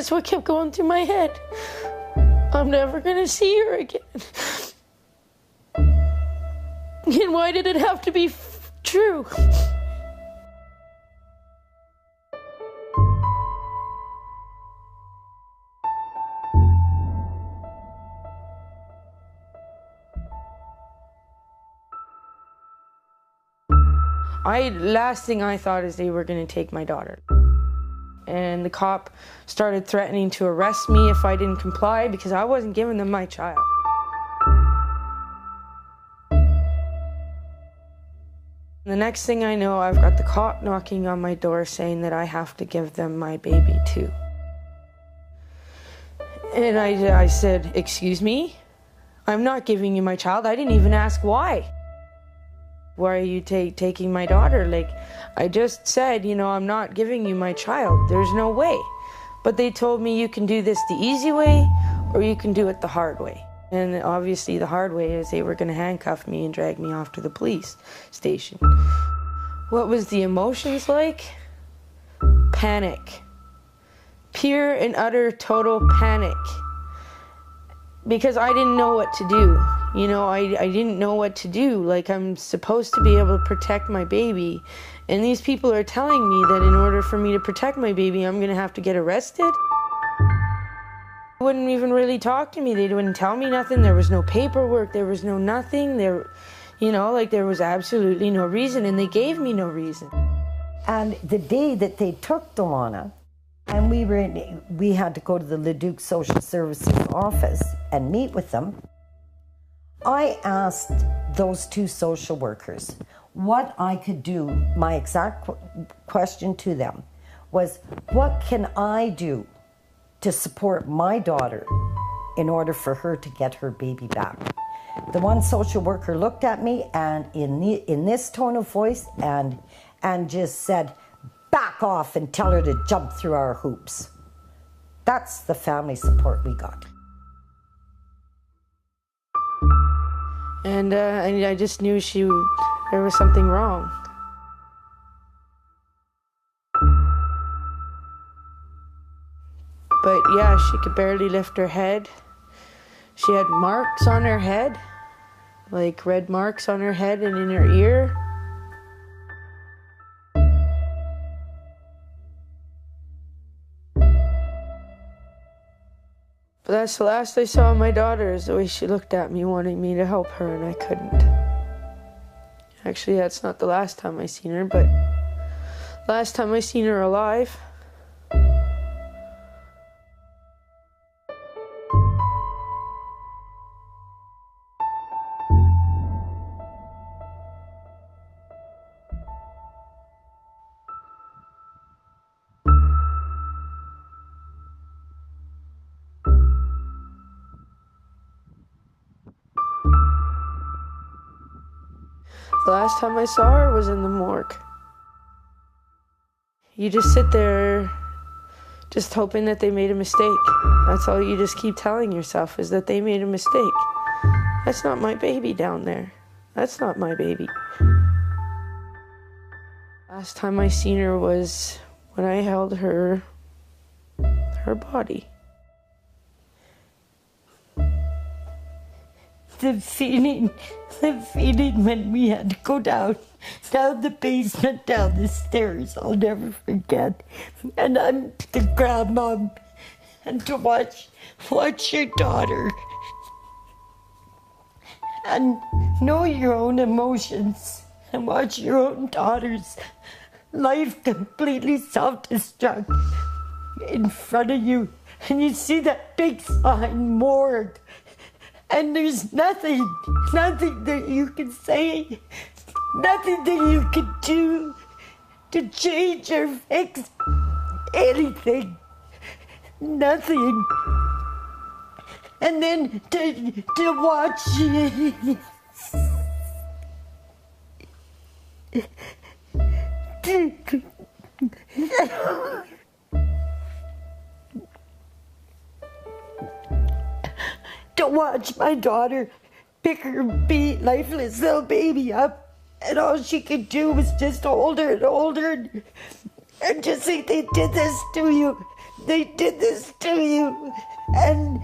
That's what kept going through my head. I'm never gonna see her again. And why did it have to be true? Last thing I thought is they were going to take my daughter. And the cop started threatening to arrest me if I didn't comply because I wasn't giving them my child. The next thing I know, I've got the cop knocking on my door saying that I have to give them my baby too. And I said, excuse me? I'm not giving you my child. I didn't even ask why. Why are you taking my daughter? Like, I just said, you know, I'm not giving you my child. There's no way. But they told me you can do this the easy way or you can do it the hard way. And obviously the hard way is they were going to handcuff me and drag me off to the police station. What was the emotions like? Panic. Pure and utter total panic. Because I didn't know what to do. You know, I didn't know what to do. Like, I'm supposed to be able to protect my baby. And these people are telling me that in order for me to protect my baby, I'm going to have to get arrested. They wouldn't even really talk to me. They wouldn't tell me nothing. There was no paperwork. There was no nothing. There was absolutely no reason. And they gave me no reason. And the day that they took Delonna, and we had to go to the Leduc Social Services office and meet with them, I asked those two social workers what I could do. My exact question to them was, what can I do to support my daughter in order for her to get her baby back? The one social worker looked at me and in this tone of voice and just said, back off and tell her to jump through our hoops. That's the family support we got. And I just knew there was something wrong. But yeah, she could barely lift her head. She had marks on her head, like red marks on her head and in her ear. But that's the last I saw of my daughter, is the way she looked at me wanting me to help her, and I couldn't. Actually, that's not the last time I seen her, but last time I seen her alive. The last time I saw her was in the morgue. You just sit there just hoping that they made a mistake. That's all you just keep telling yourself, is that they made a mistake. That's not my baby down there. That's not my baby. Last time I seen her was when I held her body. The feeling when we had to go down the basement, down the stairs, I'll never forget. And I'm the grandmom, and to watch your daughter and know your own emotions and watch your own daughter's life completely self-destruct in front of you. And you see that big sign, morgue. And there's nothing that you can say, nothing that you can do to change or fix anything. Nothing. And then to watch to watch my daughter pick her lifeless little baby up, and all she could do was just hold her and hold her and just say, they did this to you. They did this to you, and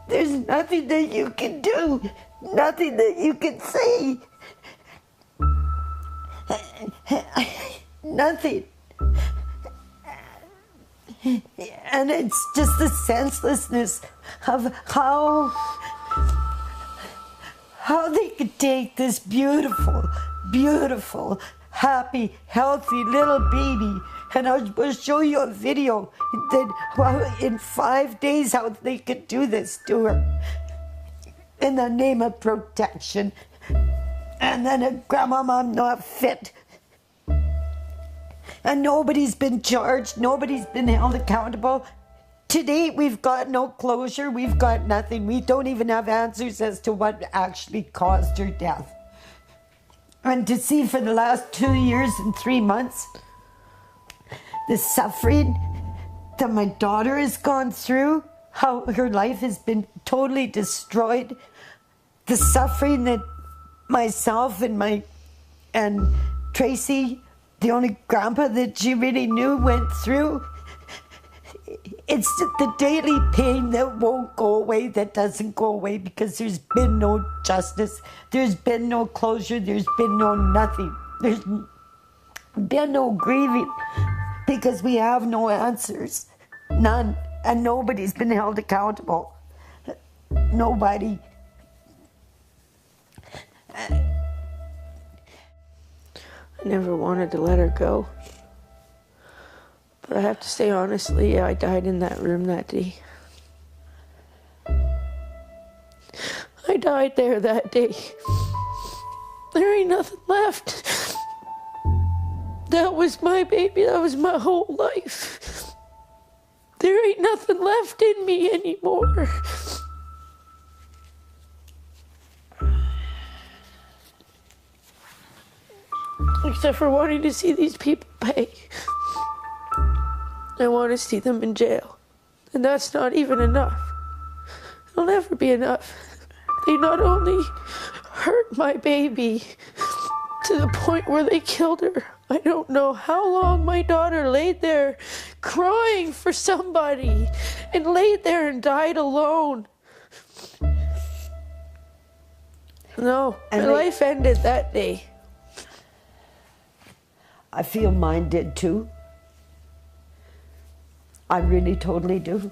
there's nothing that you can do, nothing that you can say. Nothing. And it's just the senselessness of how they could take this beautiful, beautiful, happy, healthy little baby, and I will show you a video that in 5 days how they could do this to her in the name of protection. And then a grandmama, I'm not fit. And nobody's been charged, nobody's been held accountable. To date, we've got no closure, we've got nothing. We don't even have answers as to what actually caused her death. And to see for the last 2 years and 3 months, the suffering that my daughter has gone through, how her life has been totally destroyed, the suffering that myself and Tracy, the only grandpa that she really knew, went through. It's the daily pain that won't go away, that doesn't go away, because there's been no justice, there's been no closure, there's been no nothing. There's been no grieving, because we have no answers. None. And nobody's been held accountable. Nobody. I never wanted to let her go. But I have to say honestly, I died in that room that day. I died there that day. There ain't nothing left. That was my baby, that was my whole life. There ain't nothing left in me anymore. Except for wanting to see these people pay. I want to see them in jail. And that's not even enough. It'll never be enough. They not only hurt my baby to the point where they killed her. I don't know how long my daughter laid there crying for somebody and laid there and died alone. No, my life ended that day. I feel mine did too. I really totally do.